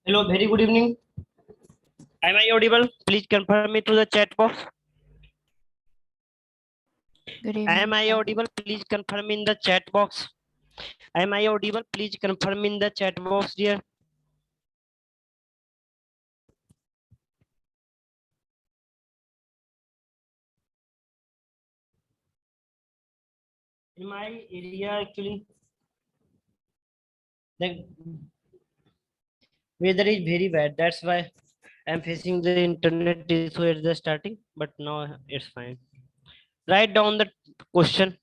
Hello, very good evening. Am I audible? Please confirm me to the chat box. Good Am evening, I sir. audible? Please confirm in the chat box. Am I audible? Please confirm in the chat box, dear. In my area, actually, the weather is very bad. That's why I'm facing the internet issue at the starting, but now it's fine. Write down the question.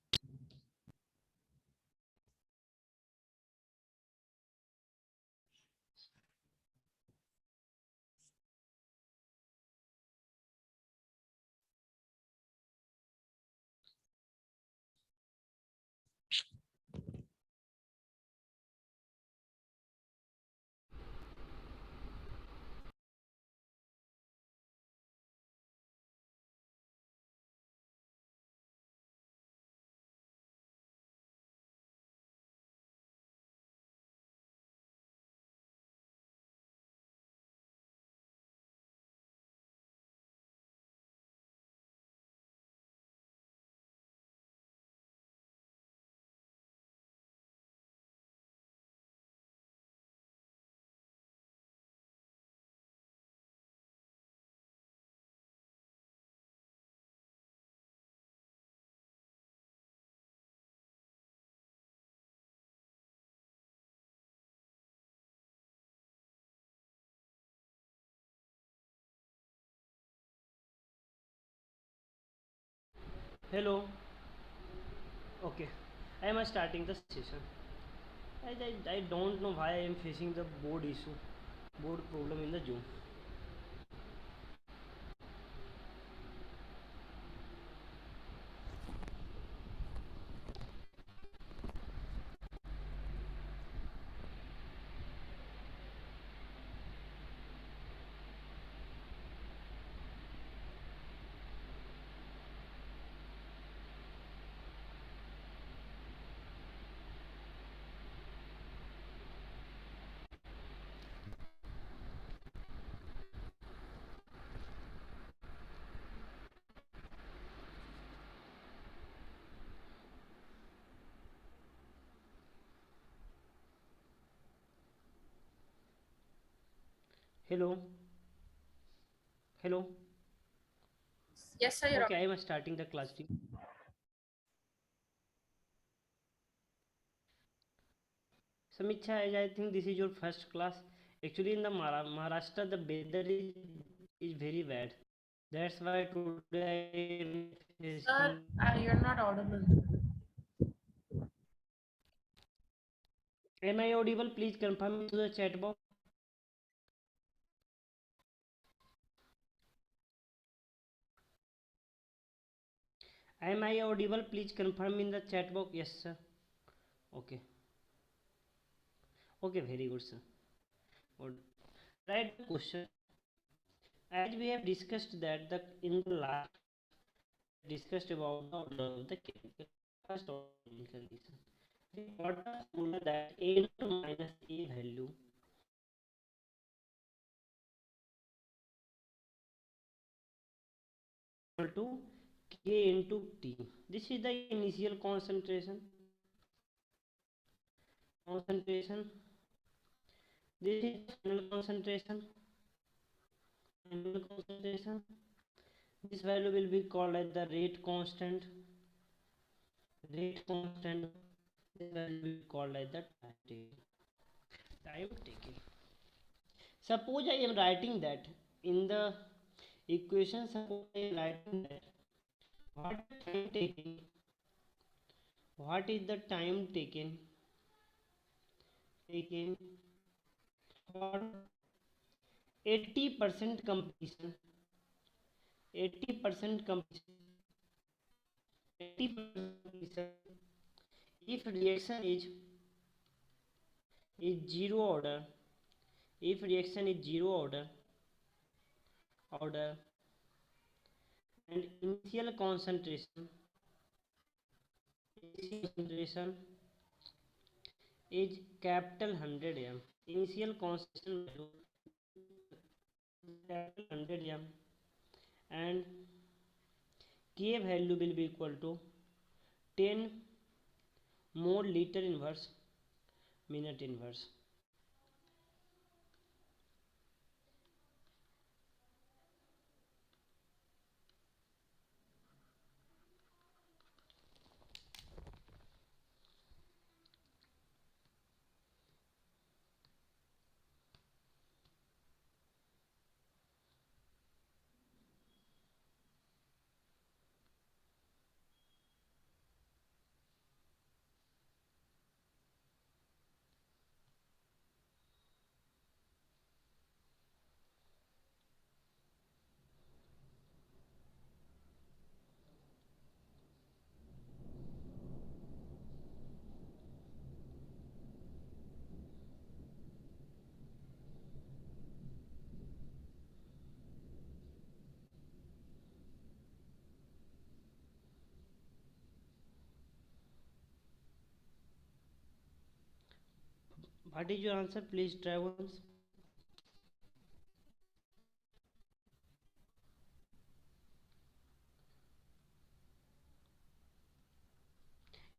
Hello. Okay. I am starting the session. I don't know why I am facing the board issue, board problem in the Zoom. Hello. Hello. Yes, sir. Okay, I am starting the class team. Samicha, as I think this is your first class. Actually, in the Maharashtra, the weather is very bad. That's why today I am Sir, facing. you're not audible. Am I audible? Please confirm to the chat box. Am I audible? Please confirm in the chat box. Yes, sir. Okay. Okay, very good, sir. Good. Right question. As we have discussed that the in the last discussed about the order of the chemical first order condition. We got the formula that a into minus a value equal to k into t. This is the initial concentration. Concentration. This is final concentration. Final concentration. This value will be called as the rate constant. Rate constant. This value will be called as the time taken. Time taken. Suppose I am writing that in the equation. Suppose I am writing that what time taken. What is the time taken for 80% completion? 80% completion. 80% completion. If reaction is zero order, if reaction is zero order and initial concentration is capital 100 m. Initial concentration value 100 m, and K value will be equal to 10 more liter inverse minute inverse. What is your answer? Please try once.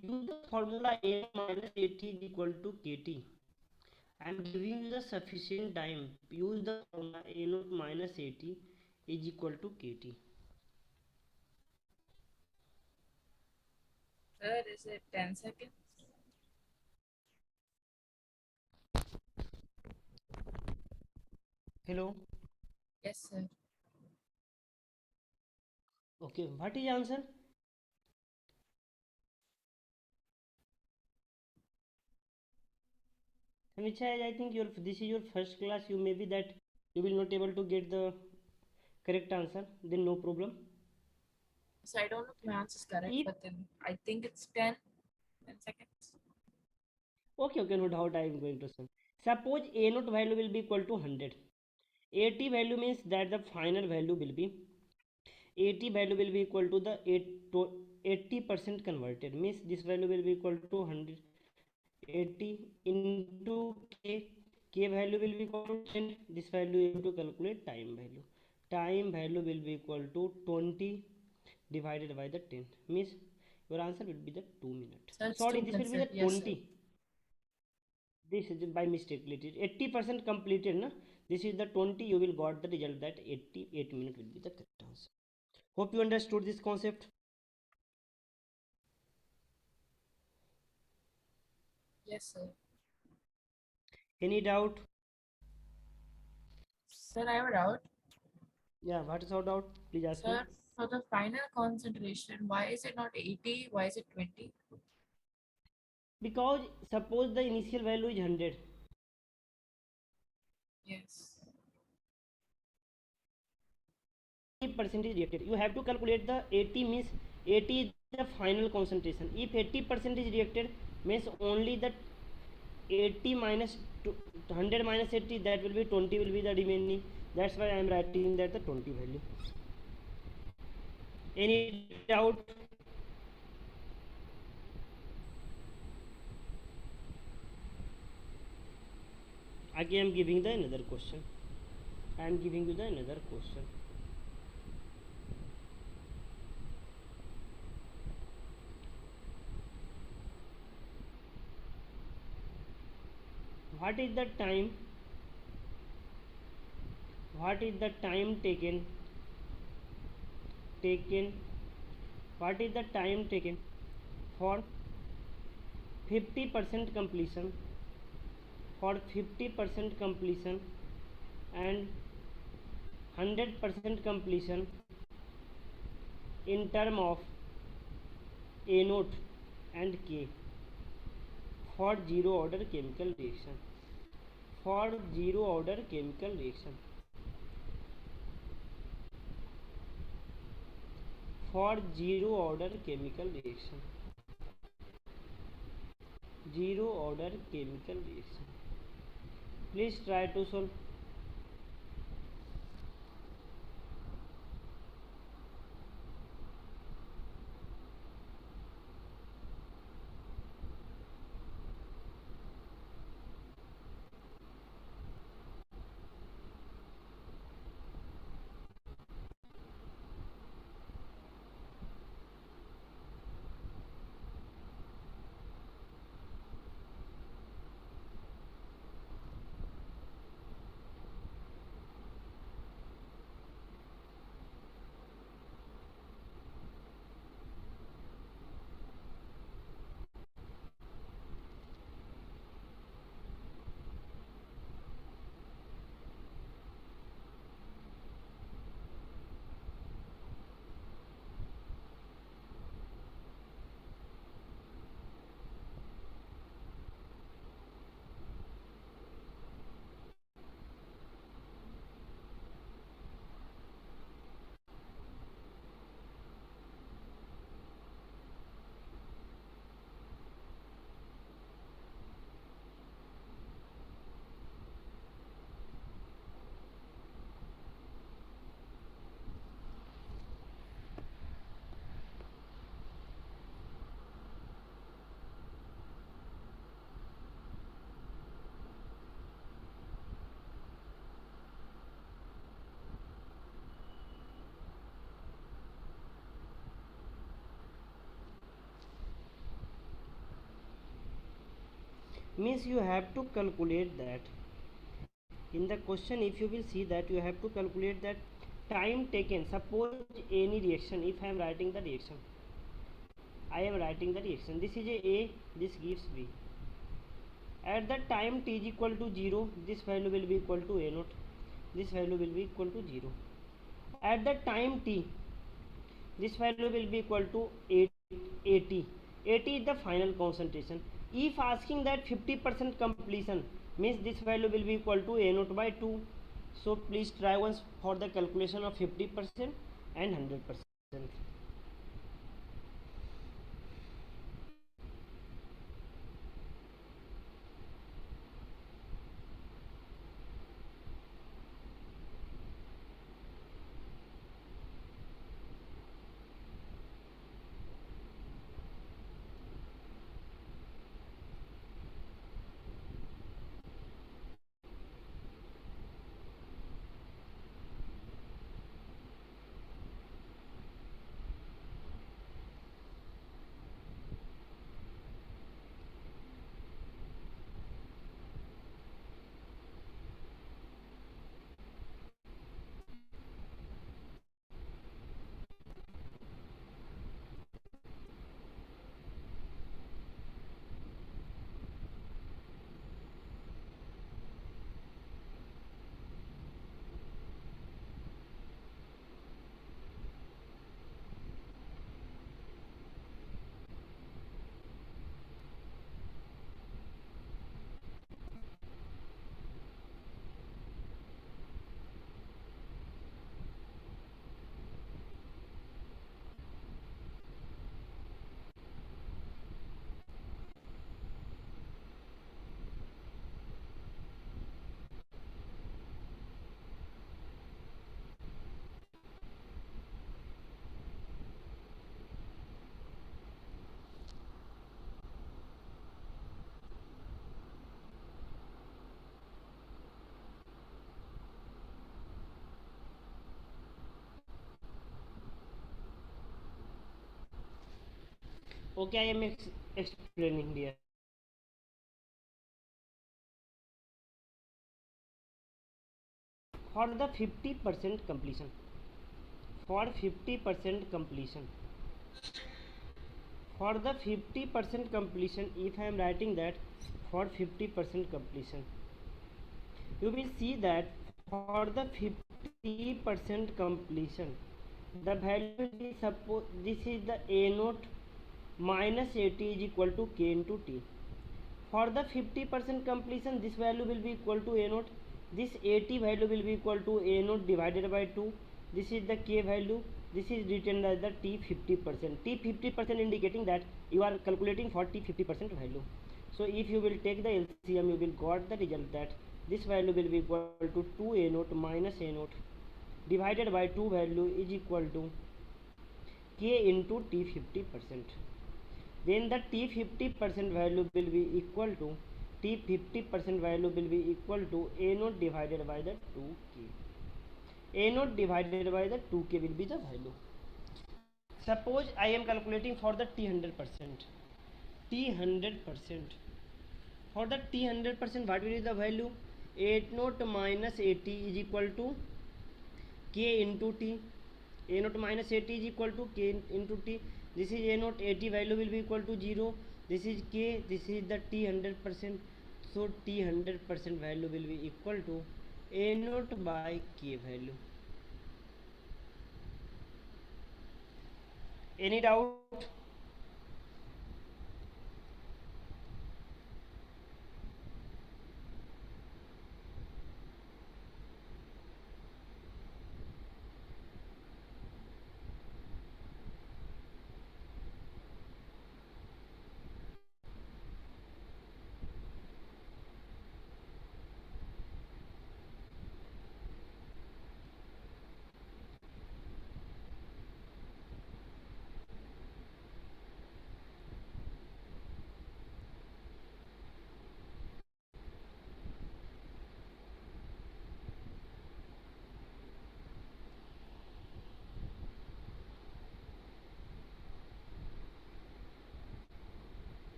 Use the formula A minus AT is equal to KT. I am giving you the sufficient time. Use the formula A naught minus AT is equal to KT. Sir, is it 10 seconds? Hello. Yes, sir. Okay. What is answer? Which I think this is your first class. You may be that you will not able to get the correct answer. Then no problem. So I don't know if my answer is correct, If but then I think it's 10 seconds. okay, no doubt I am going to say. Suppose A naught value will be equal to 100. 80 value means that the final value will be 80 value will be equal to the 80% converted, means this value will be equal to 180 into k value will be equal to 10. This value you have to calculate time value will be equal to 20 divided by the 10, means your answer will be the 2 minutes. So it's Sorry, 2 this will minutes, be sir. the Yes, sir. 20. This is by mistake, it is 80% completed na? This is the 20, you will got the result that 88 minutes will be the correct answer. Hope you understood this concept. Yes, sir. Any doubt? Sir, I have a doubt. Yeah, what is your doubt? Please ask me. Sir, for the final concentration, why is it not 80? Why is it 20? Because suppose the initial value is 100. Yes. 80% is reacted. You have to calculate the 80, means 80 is the final concentration. If 80% is reacted, means only the 80 minus 100 minus 80, that will be 20 will be the remaining. That's why I am writing that the 20 value. Any doubt? Again I am giving the another question. I am giving you the another question. What is the time? What is the time taken? What is the time taken for 50% completion? For 50% completion and 100% completion in term of A naught and K for zero order chemical reaction. For zero order chemical reaction. For zero order chemical reaction. Zero order chemical reaction. Please try to solve. means you have to calculate that. In the question, if you will see that, you have to calculate that time taken. Suppose any reaction, if I am writing the reaction, this is a, this gives B. At the time t is equal to 0, this value will be equal to a naught, this value will be equal to 0. At the time t, this value will be equal to 80. 80 is the final concentration. If asking that 50% completion, means this value will be equal to a naught by 2. So please try once for the calculation of 50% and 100%. Okay, I am explaining here. For the 50% completion, for 50% completion, for the 50% completion, if I am writing that for 50% completion, you will see that for the 50% completion, the value is, suppose this is the a naught minus at is equal to k into t. For the 50% completion, this value will be equal to a naught, this at value will be equal to a naught divided by 2, this is the k value, this is written as the t 50%. T 50% indicating that you are calculating for t 50% value. So if you will take the LCM, you will got the result that this value will be equal to 2 a naught minus a naught divided by 2 value is equal to k into t 50%. Then the t 50% value will be equal to t 50% value will be equal to a naught divided by the 2k. A naught divided by the 2k will be the value. Suppose I am calculating for the t 100%. T 100%. For the t 100%, what will be the value? A naught minus at is equal to k into t. A naught minus at is equal to k into t. This is a naught, at value will be equal to 0. This is k, this is the t 100%. So t 100% value will be equal to a naught by k value. Any doubt?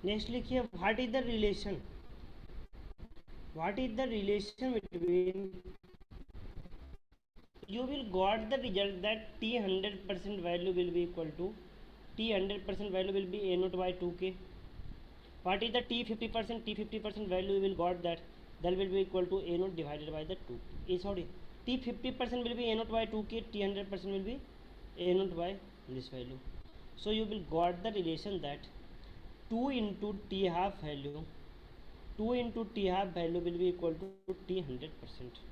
Next लिखिए what is the relation, what is the relation between, you will got the result that t 100% value will be equal to, t 100% value will be a naught by 2k. What is the t 50%, t 50% value you will got that will be equal to a naught divided by the 2, sorry, t 50% will be a naught by 2k, t 100% will be a naught by this value. So you will got the relation that 2 into t half value, 2 into t half value will be equal to t 100%.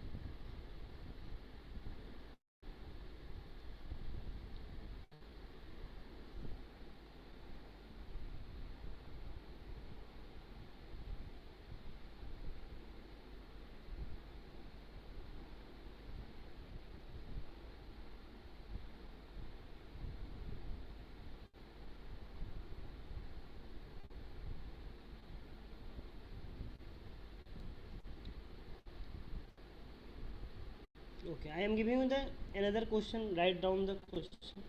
Okay, I am giving you the another question. Write down the question.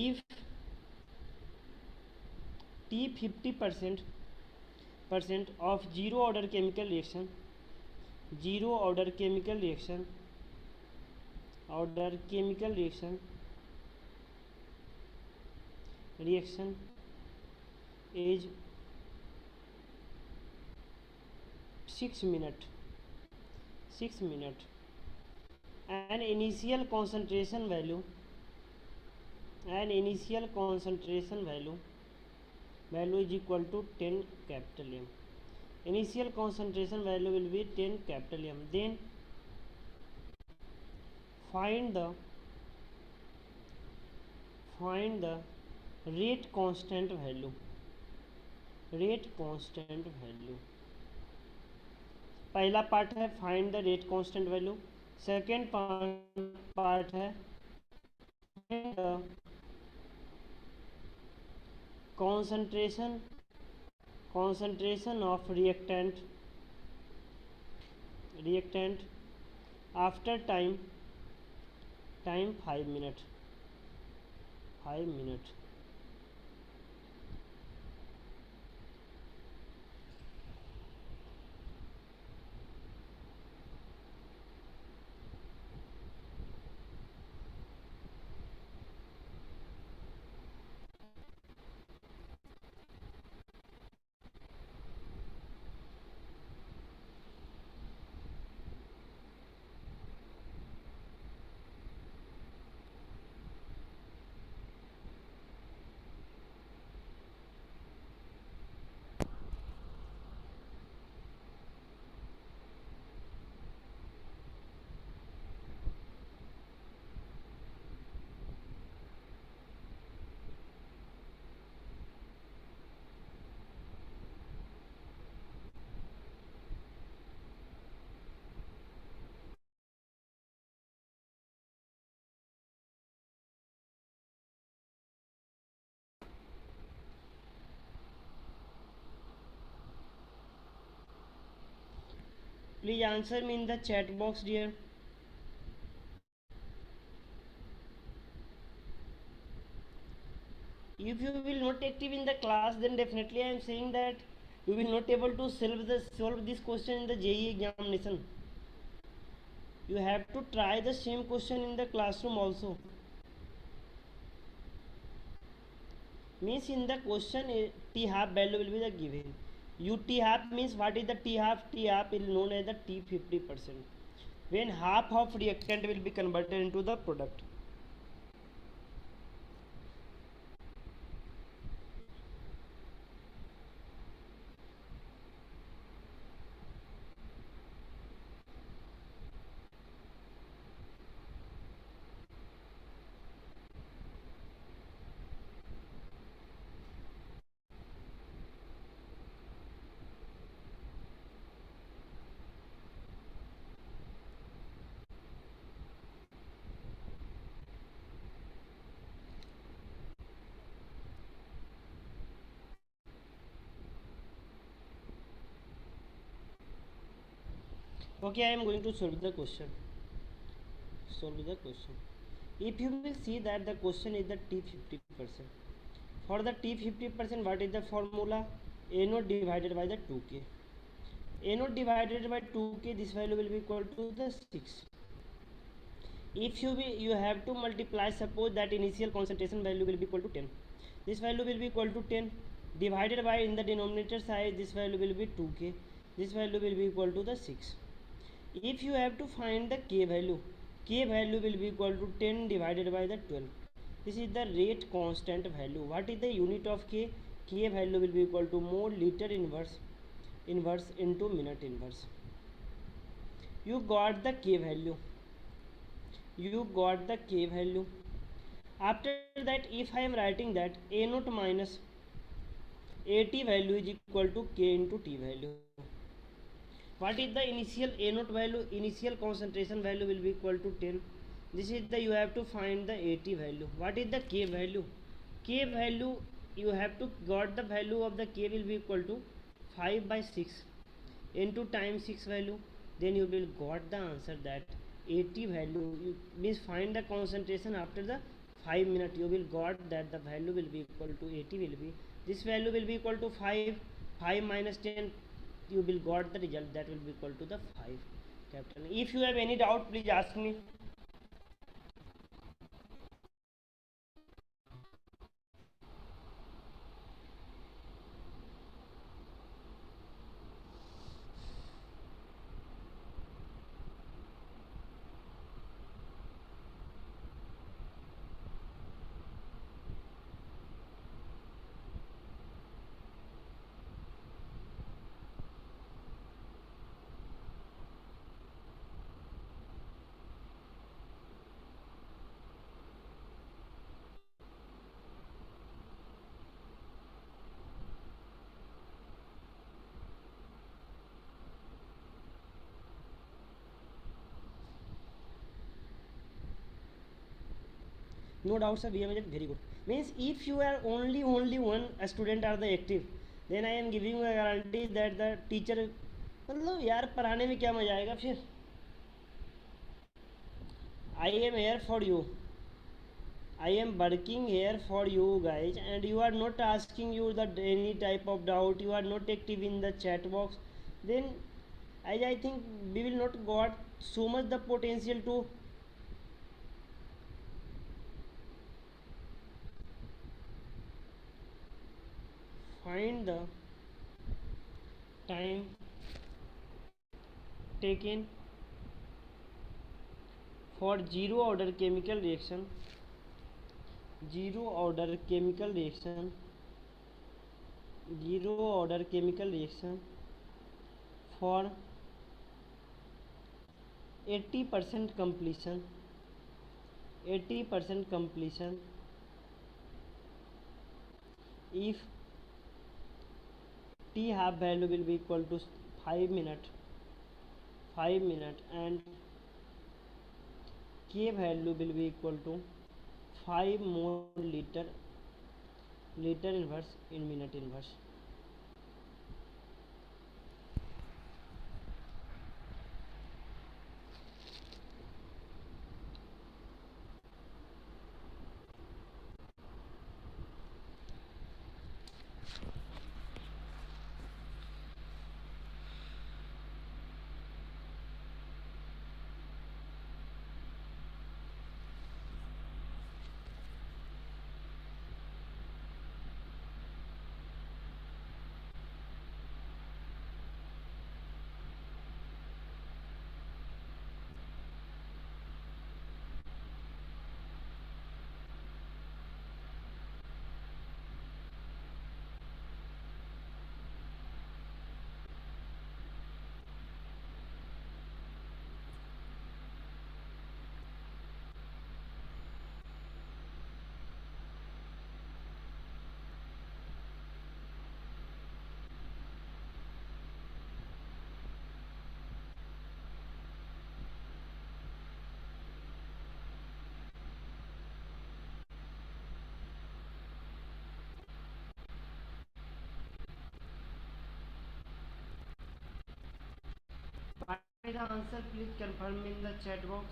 If T 50% of zero order chemical reaction, zero order chemical reaction, order chemical reaction is 6 minutes, 6 minutes, and initial concentration value, value is equal to 10 capital M. Initial concentration value will be 10 capital M. Then find the rate constant value, पहला part है find the rate constant value, second part है concentration of reactant after time 5 minutes. Please answer me in the chat box, dear. If you will not active in the class, then definitely I am saying that you will not able to solve this question in the JEE examination. You have to try the same question in the classroom also. Means in the question T half value will be the given. U T half means what is the T half? T half is known as the T 50%. When half of reactant will be converted into the product. Okay, I am going to solve the question. If you will see that the question is the T 50%. For the T 50%, what is the formula? A naught divided by the 2k. A naught divided by 2k, this value will be equal to the 6. If you have to multiply, suppose that initial concentration value will be equal to 10. This value will be equal to 10 divided by, in the denominator side, this value will be 2k. This value will be equal to the 6. If you have to find the k value will be equal to 10 divided by the 12. This is the rate constant value. What is the unit of k? K value will be equal to mole liter inverse into minute inverse. You got the k value. After that, if I am writing that a naught minus at value is equal to k into t value. What is the initial a naught value? Initial concentration value will be equal to 10. This is the, you have to find the at value. What is the k value? K value, you have to got the value of the k will be equal to 5 by 6 into times 6 value. Then you will got the answer that 80 value, you means find the concentration after the 5 minutes. You will got that the value will be equal to 80 will be, this value will be equal to 5 minus 10, you will got the result that will be equal to the 5 capital. If you have any doubt, please ask me. No doubts, sir. BM is very good. Means if you are only one student are the active, then I am giving you a guarantee that the teacher, मतलब यार पढ़ाने में क्या मजा आएगा फिर. I am here for you. I am working here for you guys, and you are not asking you that any type of doubt. You are not active in the chat box. Then, as I think, we will not got so much the potential to find the time taken for zero order chemical reaction for 80% completion if t half value will be equal to 5 minute and k value will be equal to 5 mole liter inverse in minute inverse. What is the answer? Please confirm in the chat box.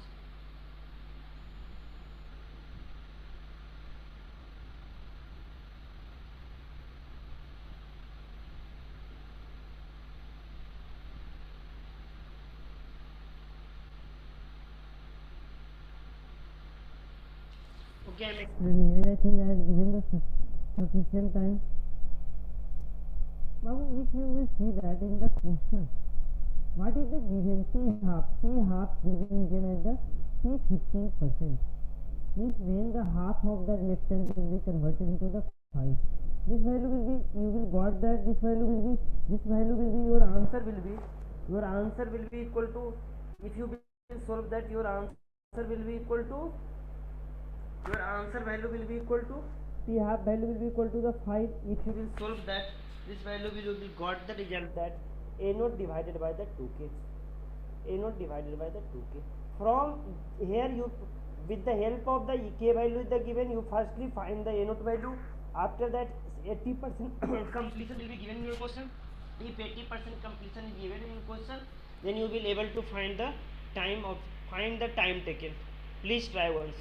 Okay, I'm explaining and I think I have given the sufficient time. Now if you will see that in the question, what is the given T half will be given as the T15%, means when the half of the reactant will be converted into the 5, this value will be, you will got that this value will be your answer will be equal to, if you will solve that, your answer will be equal to, your answer value will be equal to, T half value will be equal to the 5. If you will solve that, this value will got the result that A naught divided by the 2k, from here you, with the help of the k value the given, you firstly find the A naught value. After that 80% completion will be given in your question. If 80% completion is given in question, then you will able to find the time taken. Please try once.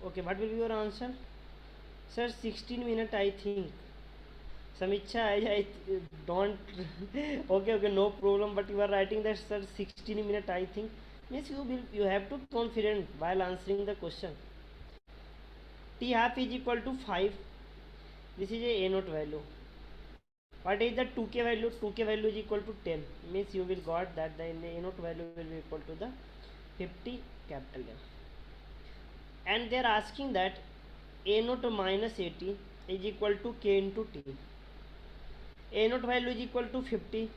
Okay, what will be your answer? Sir, 16 minutes I think. Samicha, I don't. Okay, no problem. But you are writing that, sir, 16 minutes I think. Means you have to be confident while answering the question. T half is equal to 5. This is a naught value. What is the 2k value? 2k value is equal to 10. Means you will got that the A naught value will be equal to the 50 capital M. And they are asking that A naught minus 80 is equal to k into t. A naught value is equal to 50.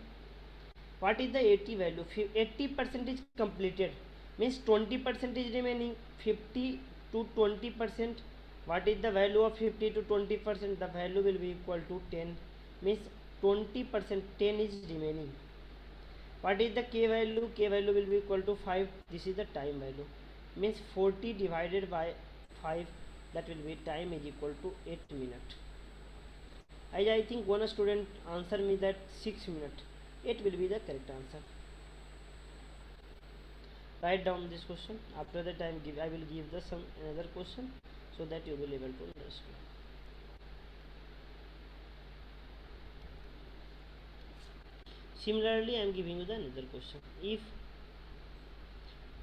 What is the 80 value? 80% is completed, means 20% is remaining. 50 to 20%, what is the value of 50 to 20%? The value will be equal to 10, means 20%, 10 is remaining. What is the k value? K value will be equal to 5. This is the time value, means 40 divided by 5, that will be time is equal to 8 minutes. I think one student answer me that 6 minutes. It will be the correct answer. Write down this question. After that I will give the some another question, so that you will able to understand. Similarly, I am giving you the another question. If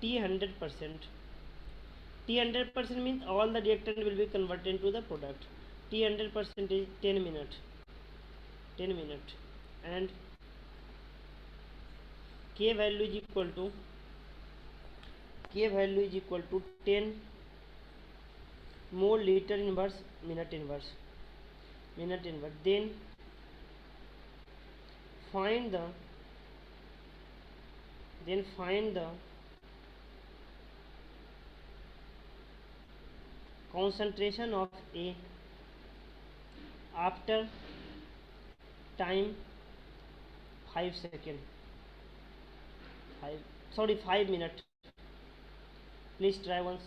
T 100%, T 100% means all the reactant will be converted into the product. T 100% is 10 minutes, and k value is equal to 10 more liter inverse minute inverse. Then find the concentration of A after time 5 seconds. 5 minutes. Please try once.